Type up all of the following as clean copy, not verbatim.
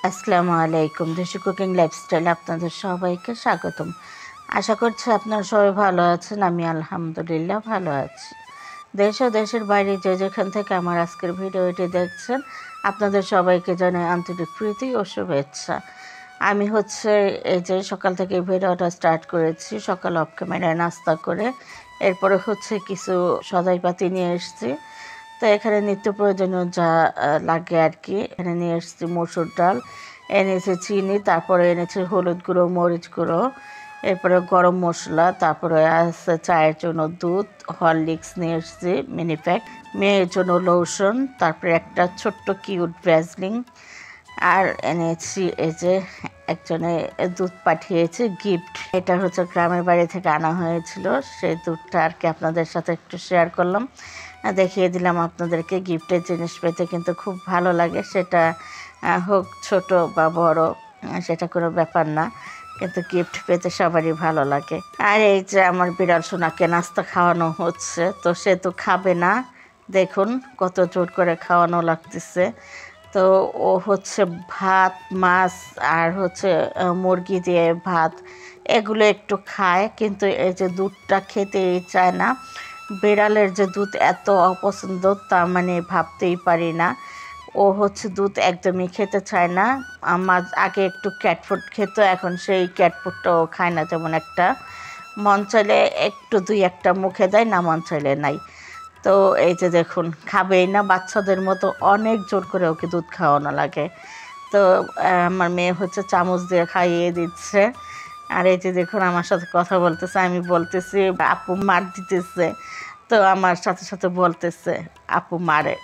আসসালামু আলাইকুম। দেশি কুকিং লাইফস্টাইল আপনাদের সবাইকে স্বাগতম। আশা করছি আপনারা সবাই ভালো আছেন। আমি আলহামদুলিল্লাহ ভালো আছি। দেশ ও দেশের বাইরে যে যেখান থেকে আমার আজকের ভিডিওটি দেখছেন, আপনাদের সবাইকে জানাই আন্তরিক প্রীতি ও শুভেচ্ছা। আমি এই যে সকাল থেকে ভিডিওটা স্টার্ট করেছি, সকাল অফ ক্যামেরায় নাস্তা করে। এরপরে কিছু সদাইপাতি নিয়ে এসেছি। তো এখানে নিত্য প্রয়োজনীয় যা লাগে আর কি। এখানে নিয়ে এসেছি মসুর ডাল, এনেছি চিনি, তারপরে এনেছি হলুদ গুঁড়ো, মরিচ গুঁড়ো, এরপরে গরম মশলা, তারপরে আছে চায়ের জন্য দুধ, হরলিক্স নিয়ে এসেছি মিনি প্যাক, মেয়ের জন্য লোশন, তারপরে একটা ছোট্ট কিউট ভ্যাসলিন। আর এনেছি এই যে একজনে দুধ পাঠিয়েছে গিফট। এটা গ্রামের বাড়ি থেকে আনা হয়েছিল, সেই দুধটা আর কি আপনাদের সাথে একটু শেয়ার করলাম, দেখিয়ে দিলাম আপনাদেরকে। গিফটের জিনিস পেতে কিন্তু খুব ভালো লাগে, সেটা হোক ছোট বা বড়, সেটা কোনো ব্যাপার না, কিন্তু গিফট পেতে সবারই ভালো লাগে। আর এই যে আমার বিড়াল সোনাকে নাস্তা খাওয়ানো হচ্ছে, তো সে তো খাবে না, দেখুন কত জোর করে খাওয়ানো লাগতেছে। তো ও ভাত, মাছ আর মুরগি দিয়ে ভাত এগুলো একটু খায়, কিন্তু এই যে দুধটা খেতেই চায় না। বিড়ালের যে দুধ এত অপছন্দ তা মানে ভাবতেই পারি না। ও দুধ একদমই খেতে চায় না। আমার আগে একটু ক্যাট ফুড খেত, এখন সেই ক্যাট ফুডটাও খায় না। যেমন একটা মন চাইলে একটু দুই একটা মুখে দেয়, না মন চাইলে নাই। তো এই যে দেখুন, খাবেই না, বাচ্চাদের মতো অনেক জোর করে ওকে দুধ খাওয়ানো লাগে। তো আমার মেয়ে চামচ দিয়ে খাইয়ে দিচ্ছে। আর এই যে দেখুন আমার সাথে কথা বলতেছে, আমি বলতেছি আপু মার দিতেছে, তো আমার সাথে সাথে বলতেছে আপু মারে।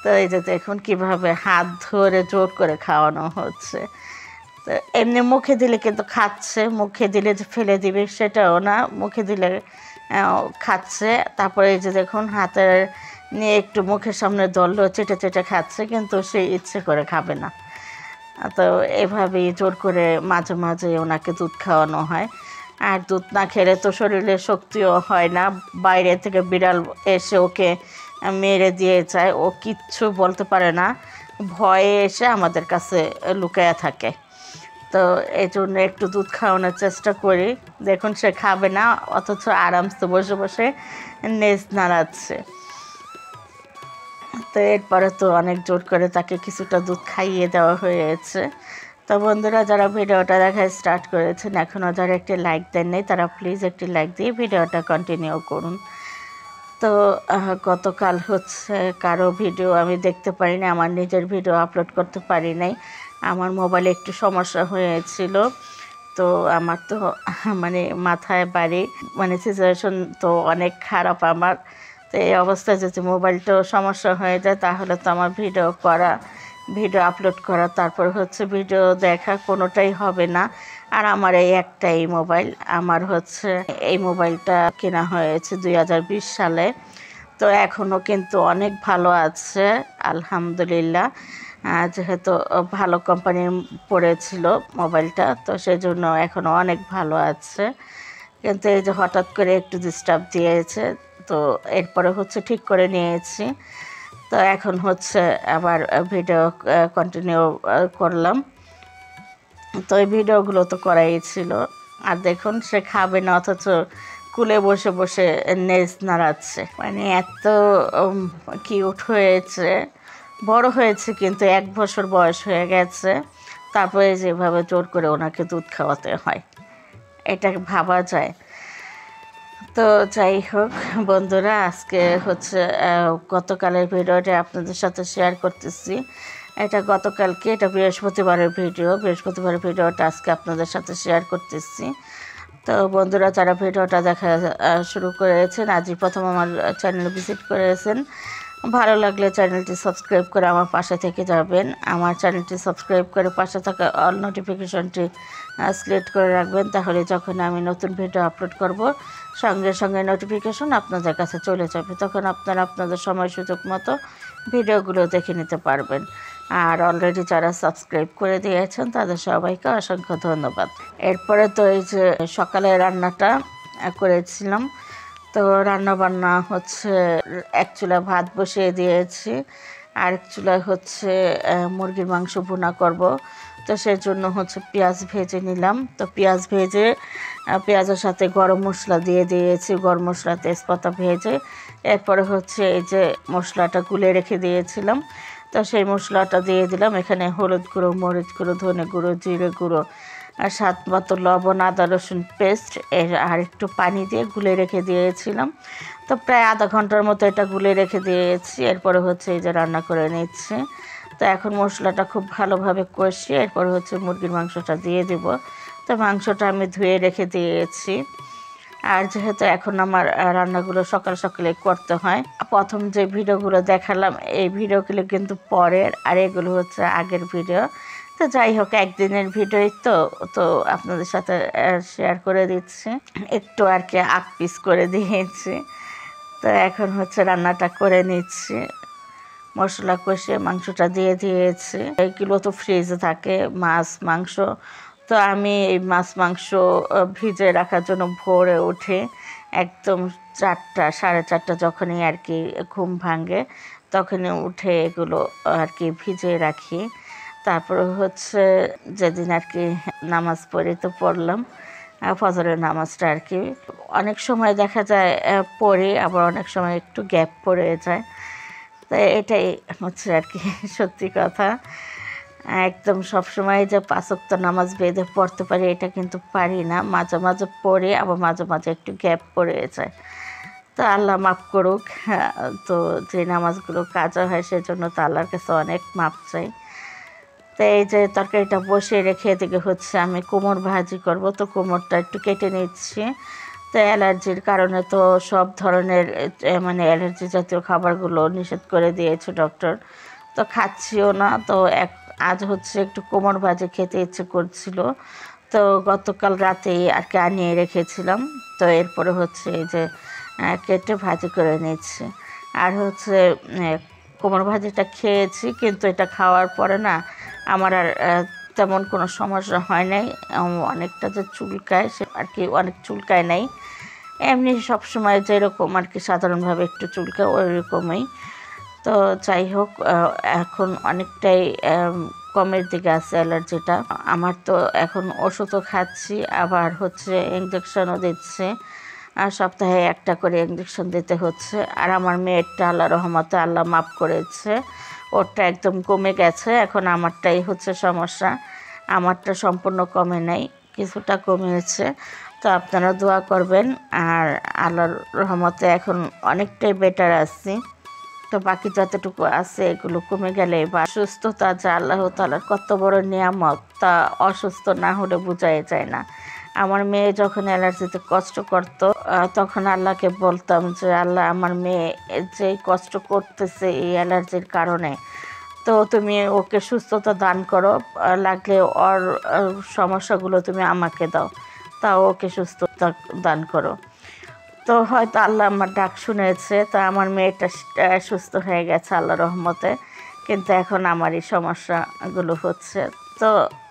তো এই যে দেখুন কীভাবে হাত ধরে জোর করে খাওয়ানো হচ্ছে। তো এমনি মুখে দিলে কিন্তু খাচ্ছে, মুখে দিলে যে ফেলে দিবে সেটাও না, মুখে দিলে খাচ্ছে। তারপরে এই যে দেখুন হাতের নিয়ে একটু মুখের সামনে ধরলো, চেটে চেটে খাচ্ছে, কিন্তু সে ইচ্ছে করে খাবে না। তো এভাবেই জোর করে মাঝে মাঝে ওনাকে দুধ খাওয়ানো হয়। আর দুধ না খেলে তো শরীরে শক্তিও হয় না। বাইরে থেকে বিড়াল এসে ওকে মেরে দিয়ে যায়, ও কিচ্ছু বলতে পারে না, ভয়ে এসে আমাদের কাছে লুকায়া থাকে। তো এই জন্য একটু দুধ খাওয়ানোর চেষ্টা করি। দেখুন সে খাবে না, অথচ আরামসে বসে বসে নেজ নাড়াচ্ছে। তো এরপরে তো অনেক জোর করে তাকে কিছুটা দুধ খাইয়ে দেওয়া হয়েছে। তো বন্ধুরা, যারা ভিডিওটা দেখা স্টার্ট করেছেন, এখনও যারা একটি লাইক দেন নাই, তারা প্লিজ একটি লাইক দিয়ে ভিডিওটা কন্টিনিউ করুন। তো গতকাল কারো ভিডিও আমি দেখতে পারিনি, আমার নিজের ভিডিও আপলোড করতে পারি নাই। আমার মোবাইলে একটু সমস্যা হয়েছিল। তো আমার তো মানে মাথায় বাড়ি, মানে সিচুয়েশন তো অনেক খারাপ আমার। তো এই অবস্থায় যদি মোবাইলটাও সমস্যা হয়ে যায়, তাহলে তো আমার ভিডিও আপলোড করা, তারপর ভিডিও দেখা কোনোটাই হবে না। আর আমার এই একটাই মোবাইল, আমার এই মোবাইলটা কেনা হয়েছে 2020 সালে। তো এখনও কিন্তু অনেক ভালো আছে আলহামদুলিল্লাহ, যেহেতু ভালো কোম্পানির পড়েছিল মোবাইলটা, তো সেজন্য এখনও অনেক ভালো আছে। কিন্তু এই যে হঠাৎ করে একটু ডিস্টার্ব দিয়েছে, তো এরপরে ঠিক করে নিয়েছি। তো এখন আবার ভিডিও কন্টিনিউ করলাম। তো এই ভিডিওগুলো তো করাই ছিল। আর দেখুন সে খাবে না, অথচ কুলে বসে বসে নেজ নাড়াচ্ছে, মানে এত কিউট হয়েছে। বড় হয়েছে, কিন্তু 1 বছর বয়স হয়ে গেছে। তারপরে যেভাবে জোর করে ওনাকে দুধ খাওয়াতে হয়, এটা ভাবা যায়? তো যাই হোক বন্ধুরা, আজকে গতকালের ভিডিওটা আপনাদের সাথে শেয়ার করতেছি। এটা গতকালকে, এটা বৃহস্পতিবারের ভিডিওটা আজকে আপনাদের সাথে শেয়ার করতেছি। তো বন্ধুরা, যারা ভিডিওটা দেখা শুরু করেছেন, আজই প্রথম আমার চ্যানেল ভিজিট করেছেন, ভালো লাগলে চ্যানেলটি সাবস্ক্রাইব করে আমার পাশে থেকে যাবেন। আমার চ্যানেলটি সাবস্ক্রাইব করে পাশে থাকা অল নোটিফিকেশনটি সিলেক্ট করে রাখবেন, তাহলে যখন আমি নতুন ভিডিও আপলোড করব, সঙ্গে সঙ্গে নোটিফিকেশন আপনাদের কাছে চলে যাবে। তখন আপনারা আপনাদের সময় সুযোগ মতো ভিডিওগুলো দেখে নিতে পারবেন। আর অলরেডি যারা সাবস্ক্রাইব করে দিয়েছেন, তাদের সবাইকে অসংখ্য ধন্যবাদ। এরপরে তো এই যে সকালে রান্নাটা করেছিলাম। তো রান্না বান্না এক চুলা ভাত বসিয়ে দিয়েছি, আরেক চুলায় হচ্ছে মুরগির মাংস ভুনা করব। তো সেজন্য হচ্ছে পেঁয়াজ ভেজে নিলাম। তো পেঁয়াজ ভেজে পেঁয়াজের সাথে গরম মশলা দিয়ে দিয়েছি, গরম মশলা তেজপাতা ভেজে এরপরে হচ্ছে এই যে মশলাটা গুলে রেখে দিয়েছিলাম, তো সেই মশলাটা দিয়ে দিলাম। এখানে হলুদ গুঁড়ো, মরিচ গুঁড়ো, ধনে গুঁড়ো, জিরে গুঁড়ো আর স্বাদ মতো লবণ, আদা রসুন পেস্ট আর একটু পানি দিয়ে গুলে রেখে দিয়েছিলাম। তো প্রায় আধা ঘন্টার মতো এটা গুলে রেখে দিয়েছি। এরপরে হচ্ছে এই যে রান্না করে নিচ্ছি। তো এখন মশলাটা খুব ভালোভাবে কষিয়ে এরপরে হচ্ছে মুরগির মাংসটা দিয়ে দেব। তো মাংসটা আমি ধুয়ে রেখে দিয়েছি। আর যেহেতু এখন আমার রান্নাগুলো সকাল সকালে করতে হয়, প্রথম যে ভিডিওগুলো দেখালাম এই ভিডিওগুলো কিন্তু পরের, আর এগুলো হচ্ছে আগের ভিডিও। তো যাই হোক, একদিনের ভিডিওই তো তো আপনাদের সাথে শেয়ার করে দিচ্ছি, একটু আর কি আগ পিস করে দিয়েছি। তো এখন হচ্ছে রান্নাটা করে নিচ্ছি। মশলা কষিয়ে মাংসটা দিয়ে দিয়েছি। এগুলো তো ফ্রিজে থাকে মাছ মাংস। তো আমি এই মাছ মাংস ভিজে রাখার জন্য ভোরে উঠে একদম 4টা 4:30 যখনই আর কি ঘুম ভাঙে তখনই উঠে এগুলো আর কি ভিজিয়ে রাখি। তারপরে হচ্ছে যেদিন আর কি নামাজ পড়ি তো পড়লাম ফজরের নামাজটা আর কি। অনেক সময় দেখা যায় পড়ি, আবার অনেক সময় একটু গ্যাপ পড়ে যায়। তো এটাই হচ্ছে আর কি সত্যি কথা। একদম সবসময় যে 5 ওয়াক্ত নামাজ বেঁধে পড়তে পারি এটা কিন্তু পারি না, মাঝে মাঝে পড়ি, আবার মাঝে মাঝে একটু গ্যাপ পড়ে যায়। তো আল্লাহ মাফ করুক। তো যে নামাজগুলো কাজা হয় সেজন্য তো আল্লাহর কাছে অনেক মাপ চাই। তো এই যে তরকারিটা বসিয়ে রেখে এদিকে হচ্ছে আমি কোমর ভাজি করব। তো কোমরটা একটু কেটে নিচ্ছি। তো অ্যালার্জির কারণে তো সব ধরনের মানে অ্যালার্জি জাতীয় খাবারগুলো নিষেধ করে দিয়েছে ডক্টর। তো খাচ্ছিও না। তো আজ হচ্ছে একটু কোমর ভাজি খেতে ইচ্ছে করছিল। তো গতকাল রাতেই আর কি আনিয়ে রেখেছিলাম। তো এরপরে হচ্ছে এই যে কেটে ভাজি করে নিচ্ছি। আর হচ্ছে কোমর ভাজিটা খেয়েছি, কিন্তু এটা খাওয়ার পরে না আমার আর তেমন কোনো সমস্যা হয় নাই। অনেকটা যে চুলকায় সে আর কি অনেক চুলকায় নাই, এমনি সবসময় যেরকম আর কি সাধারণভাবে একটু চুলকায় ওই রকমই। তো যাই হোক, এখন অনেকটাই কমের দিকে আছে অ্যালার্জিটা আমার। তো এখন ওষুধও খাচ্ছি, আবার হচ্ছে ইঞ্জেকশনও দিচ্ছে, আর সপ্তাহে একটা করে ইঞ্জেকশন দিতে হচ্ছে। আর আমার মেয়েরটা আল্লাহ রহমতে আল্লাহ মাফ করেছে, ওরটা একদম কমে গেছে। এখন আমারটাই হচ্ছে সমস্যা, আমারটা সম্পূর্ণ কমে নাই, কিছুটা কমেছে। তো আপনারা দোয়া করবেন। আর আল্লাহর রহমতে এখন অনেকটাই বেটার আছি। তো বাকি যতটুকু আছে এগুলো কমে গেলে বা সুস্থতা যা আল্লাহ তাআলার কত বড় নিয়ামত, তা অসুস্থ না হলে বোঝাই যায় না। আমার মেয়ে যখন অ্যালার্জিতে কষ্ট করত তখন আল্লাহকে বলতাম যে আল্লাহ, আমার মেয়ে যে কষ্ট করতেছে এই অ্যালার্জির কারণে, তো তুমি ওকে সুস্থতা দান করো, লাগলে ওর সমস্যাগুলো তুমি আমাকে দাও, তাও ওকে সুস্থতা দান করো। তো হয়তো আল্লাহ আমার ডাক শুনেছে, তো আমার মেয়েটা সুস্থ হয়ে গেছে আল্লাহ রহমতে। কিন্তু এখন আমারই সমস্যাগুলো হচ্ছে। তো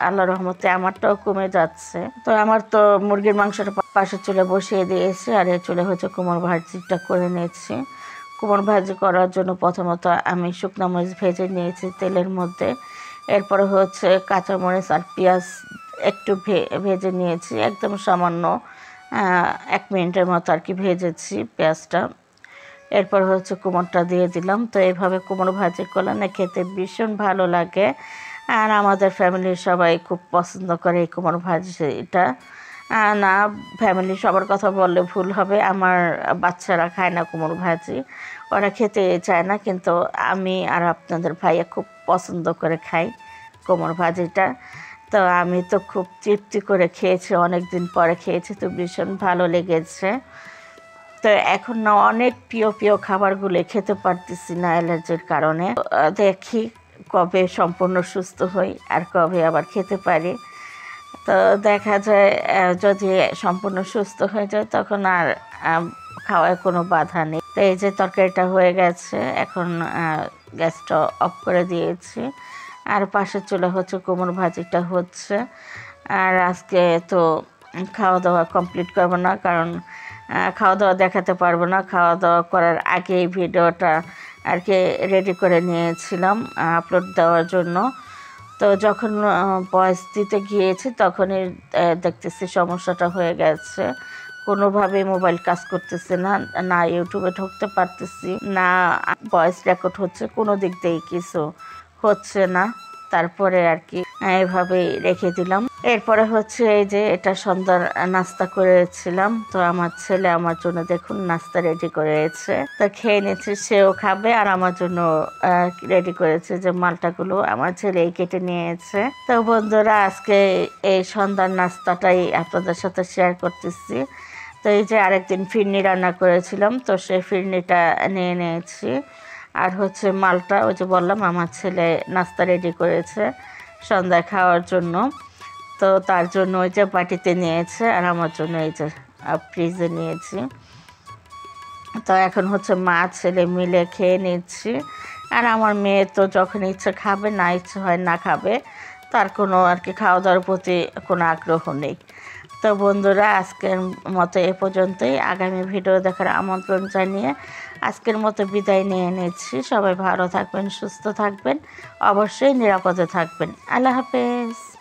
আল্লাহ রহমতে আমারটাও কমে যাচ্ছে। তো আমার তো মুরগির মাংসটা পাশের চুলে বসিয়ে দিয়েছি, আর এই চুলে হচ্ছে কোমর ভাজিটা করে নিয়েছি। কোমর ভাজি করার জন্য প্রথমত আমি শুকনো মরিচ ভেজে নিয়েছি তেলের মধ্যে। এরপরে হচ্ছে কাঁচামরিচ আর পেঁয়াজ একটু ভেজে নিয়েছি, একদম সামান্য 1 মিনিটের মতো আর কি ভেজেছি পেঁয়াজটা। এরপর হচ্ছে কোমরটা দিয়ে দিলাম। তো এইভাবে কোমর ভাজি করলে না খেতে ভীষণ ভালো লাগে, আর আমাদের ফ্যামিলির সবাই খুব পছন্দ করে এই কোমর ভাজিটা। না, ফ্যামিলির সবার কথা বললে ভুল হবে, আমার বাচ্চারা খায় না কোমর ভাজি, ওরা খেতে চায় না, কিন্তু আমি আর আপনাদের ভাইয়া খুব পছন্দ করে খাই কোমর ভাজিটা। তো আমি তো খুব তৃপ্তি করে খেয়েছি, অনেক দিন পরে খেয়েছি, তো ভীষণ ভালো লেগেছে। তো এখন না অনেক প্রিয় প্রিয় খাবারগুলো খেতে পারতেছি না অ্যালার্জির কারণে। দেখি কবে সম্পূর্ণ সুস্থ হই আর কবে আবার খেতে পারি। তো দেখা যায় যদি সম্পূর্ণ সুস্থ হয়ে যায় তখন আর খাওয়ায় কোনো বাধা নেই। তো এই যে তরকারিটা হয়ে গেছে, এখন গ্যাসটা অফ করে দিয়েছি। আর পাশের চুলা হচ্ছে কোমর ভাজিটা হচ্ছে। আর আজকে তো খাওয়া দাওয়া কমপ্লিট করবো না, কারণ খাওয়া দাওয়া দেখাতে পারবো না। খাওয়া দাওয়া করার আগেই ভিডিওটা আর কি রেডি করে নিয়েছিলাম আপলোড দেওয়ার জন্য। তো যখন ভয়েস দিতে গিয়েছি তখনই দেখতেছি সমস্যাটা হয়ে গেছে। কোনোভাবে মোবাইল কাজ করতেছে না, না ইউটিউবে ঢুকতে পারতেছি, না ভয়েস রেকর্ড হচ্ছে, কোনো দিক দিয়েই কিছু হচ্ছে না। তারপরে আর কি এভাবেই রেখে দিলাম। এরপরে হচ্ছে এই যে এটা সন্ধ্যার নাস্তা করেছিলাম। তো আমার ছেলে আমার জন্য দেখুন নাস্তা রেডি করেছে, তো খেয়ে নিচ্ছে, সেও খাবে আর আমার জন্য রেডি করেছে যে মালটাগুলো আমার ছেলেই কেটে নিয়েছে। তো বন্ধুরা আজকে এই সন্ধ্যার নাস্তাটাই আপনাদের সাথে শেয়ার করতেছি। তো এই যে আরেকদিন ফিরনি রান্না করেছিলাম, তো সেই ফিরনিটা নিয়ে নিয়েছি। আর হচ্ছে মালটা ওই যে বললাম আমার ছেলে নাস্তা রেডি করেছে সন্ধ্যায় খাওয়ার জন্য। তো তার জন্য ওই যে বাটিতে নিয়েছে আর আমার জন্য এই যে ফ্রিজে নিয়েছি। তো এখন হচ্ছে মা ছেলে মিলে খেয়ে নিচ্ছি। আর আমার মেয়ে তো যখন ইচ্ছে খাবে, না ইচ্ছে হয় না খাবে, তার কোনো আর কি খাওয়া দাওয়ার প্রতি কোনো আগ্রহ নেই। তো বন্ধুরা আজকের মতো এ পর্যন্তই। আগামী ভিডিও দেখার আমন্ত্রণ জানিয়ে আজকের মতো বিদায় নিয়ে নিচ্ছি। সবাই ভালো থাকবেন, সুস্থ থাকবেন, অবশ্যই নিরাপদে থাকবেন। আল্লাহ হাফেজ।